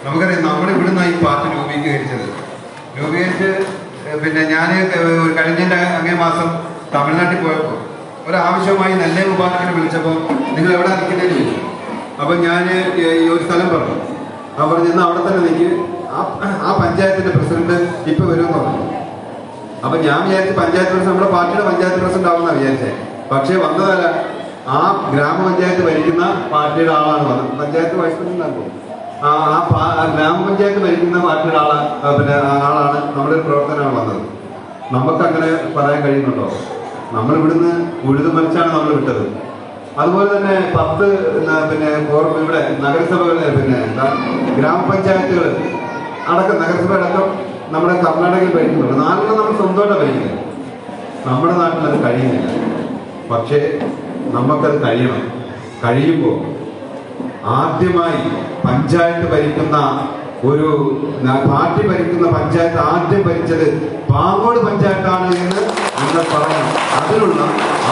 നമുക്കറിയാം നമ്മൾ ഇവിടുന്ന് ഈ പാർട്ടി രൂപീകരിച്ച് പിന്നെ ഞാൻ കഴിഞ്ഞ അങ്ങേ മാസം തമിഴ്നാട്ടിൽ പോയപ്പോൾ ഒരാവശ്യമായി നെല്ലെ മുബാറക്കിനെ വിളിച്ചപ്പോൾ നിങ്ങൾ എവിടെ നിൽക്കുന്നതെന്ന് ചോദിച്ചു. അപ്പം ഞാൻ ഈ ഒരു സ്ഥലം പറഞ്ഞു. അവർ ചെന്ന് അവിടെ തന്നെ നിൽക്ക്, ആ പഞ്ചായത്തിൻ്റെ പ്രസിഡന്റ് ഇപ്പം വരുമെന്ന് പറഞ്ഞു. അപ്പം ഞാൻ വിചാരിച്ച് പഞ്ചായത്ത് പ്രസിഡന്റ് നമ്മുടെ പാർട്ടിയുടെ പഞ്ചായത്ത് പ്രസിഡന്റ് ആവുമെന്നാണ് വിചാരിച്ചത്. പക്ഷേ വന്നതല്ല, ആ ഗ്രാമപഞ്ചായത്ത് ഭരിക്കുന്ന പാർട്ടിയുടെ ആളാണ് വന്നത്. പഞ്ചായത്ത് വൈസ് പ്രസിഡന്റാണ് തോന്നുന്നു. ആ ഗ്രാമപഞ്ചായത്ത് ഭരിക്കുന്ന പാർട്ടിയുടെ ആളാണ് നമ്മുടെ പ്രവർത്തനമാണ് വന്നത്. നമുക്കങ്ങനെ പറയാൻ കഴിയുന്നുണ്ടോ? നമ്മൾ ഇവിടുന്ന് ഉഴുതുമറിച്ചാണ് നമ്മൾ വിട്ടത്. അതുപോലെ തന്നെ 10 ഇവിടെ നഗരസഭകൾ ഗ്രാമപഞ്ചായത്തുകൾ അടക്കം നഗരസഭ അടക്കം നമ്മുടെ കർണാടകയിൽ ഭരിക്കുന്നുണ്ട്. 4 നമ്മൾ സ്വന്തമായിട്ട് ഭരിക്കുന്നത്. നമ്മുടെ നാട്ടിൽ അത് കഴിയുന്നില്ല. പക്ഷേ നമുക്കത് കഴിയണം. കഴിയുമ്പോൾ ആദ്യമായി പഞ്ചായത്ത് ഭരിക്കുന്ന ഒരു പാർട്ടി ഭരിക്കുന്ന പഞ്ചായത്ത് ആദ്യം ഭരിച്ചത് പാങ്ങോട് പഞ്ചായത്താണ് എന്ന് നിങ്ങൾ പറയണം. അതിനുള്ള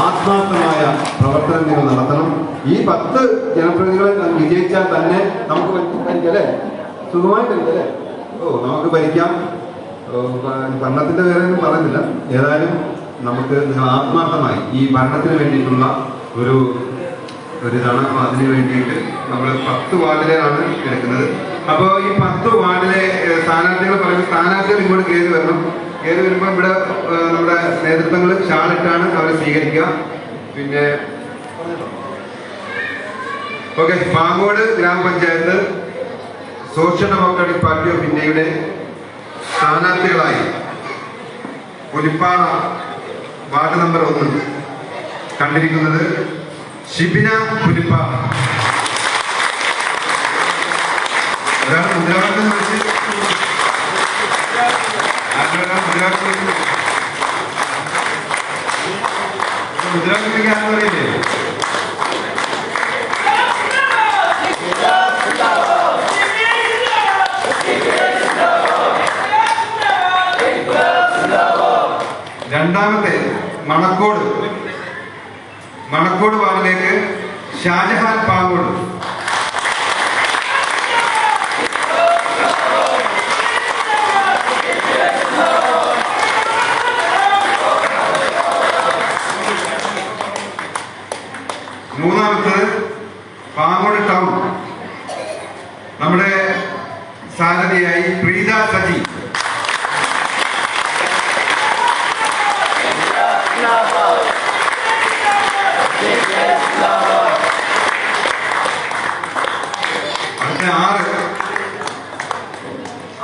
ആത്മാർത്ഥമായ പ്രവർത്തനങ്ങൾ നടത്തണം. ഈ 10 ജനപ്രതിനിധികളെ വിജയിച്ചാൽ തന്നെ നമുക്ക് ഭരിക്കാം അല്ലേ? സുഖമായിട്ട് അല്ലേ? നമുക്ക് ഭരിക്കാം. ഭരണത്തിന്റെ പേരൊന്നും പറയുന്നില്ല. ഏതായാലും നമുക്ക് നിങ്ങൾ ആത്മാർത്ഥമായി ഈ ഭരണത്തിന് വേണ്ടിയിട്ടുള്ള ഒരിതാണ്. അപ്പോൾ അതിന് വേണ്ടിയിട്ട് നമ്മൾ 10 വാർഡിലാണ് എടുക്കുന്നത്. അപ്പോൾ ഈ 10 വാർഡിലെ സ്ഥാനാർത്ഥികൾ പറയുമ്പോൾ സ്ഥാനാർത്ഥികൾ ഇങ്ങോട്ട് കയറി വരണം. കയറി വരുമ്പോൾ ഇവിടെ നമ്മുടെ നേതൃത്വങ്ങൾ ഷാളിട്ടാണ് അവരെ സ്വീകരിക്കുക. പിന്നെ ഓക്കെ, പാങ്ങോട് ഗ്രാമപഞ്ചായത്ത് സോഷ്യൽ ഡെമോക്രാറ്റിക് പാർട്ടി ഓഫ് ഇന്ത്യയുടെ സ്ഥാനാർത്ഥികളായി പുലിപ്പാറ വാർഡ് നമ്പർ 1 കണ്ടിരിക്കുന്നത് ഷിബിന പുലിപ്പാറ. ഒരാൾ മുദ്രാവാക്യം വെച്ച് മുദ്രാവാക്യം ആണെന്ന് പറയില്ലേ? രണ്ടാമത്തെ മണക്കോട് വാർഡിലേക്ക് ഷാജഹാൻ പാങ്ങോട്. മൂന്നാമത്തത് പാങ്ങോട് ടൗൺ, നമ്മുടെ സാരഥിയായി പ്രീത സജി.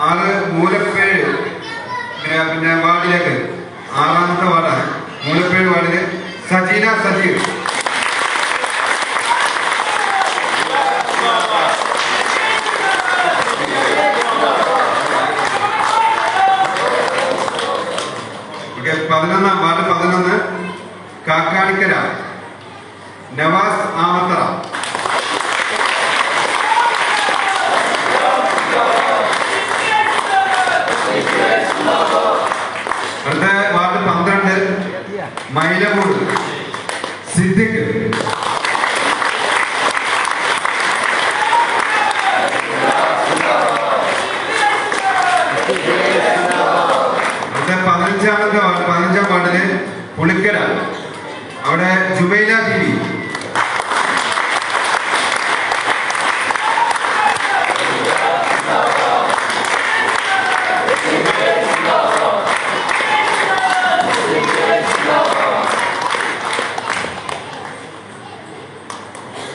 ആറ് മൂലപ്പേഴ് വാർഡിലേക്ക് 6ാമത്തെ വാർഡാണ്. മൂലപ്പേഴ് വാർഡില് സജീന സജീർ. ഓക്കെ, 11ാം വാർഡ് 11 കാക്കാടിക്കര നവാസ് ആമത്തറ. അടുത്ത വാർഡ് 12 മൈലമൂട് സിദ്ദിഖ്. അടുത്ത 15ാം വാർഡില് പുളിക്കര, അവിടെ ജുമൈല ബീവി.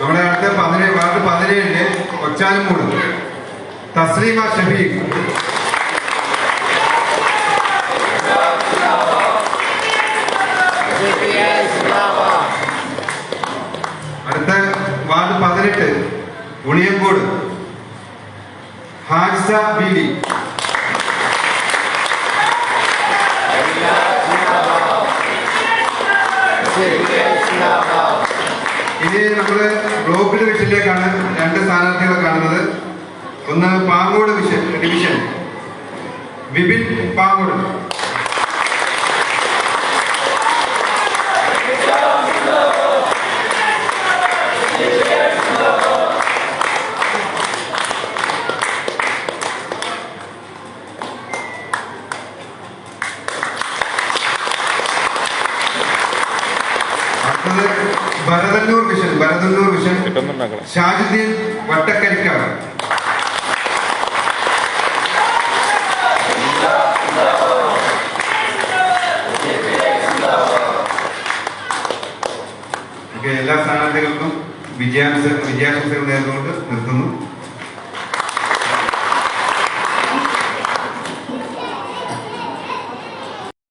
നമ്മുടെ അടുത്ത വാർഡ് 17 ഒച്ചാലുമൂട് തസ്ലീമ ഷഫീഖ്. അടുത്ത വാർഡ് 18 ഉളിയങ്കോട് ഹാജിസ ബീവി. ഇനി നമ്മള് ബ്ലോക്ക് ഡിവിഷനിലേക്കാണ് 2 സ്ഥാനാർത്ഥികളെ കാണുന്നത്. ഒന്ന് പാങ്ങോട് ഡിവിഷൻ വിപിൻ പാങ്ങോട്. അടുത്തത് ഭരതന്നൂർ വിഷൻ ഷാജുദ്ദീൻ വട്ടക്കരിക്കാട്. എല്ലാ സ്ഥാനാർത്ഥികൾക്കും വിജയാശംസകൾ നേർന്നുകൊണ്ട് നിർത്തുന്നു.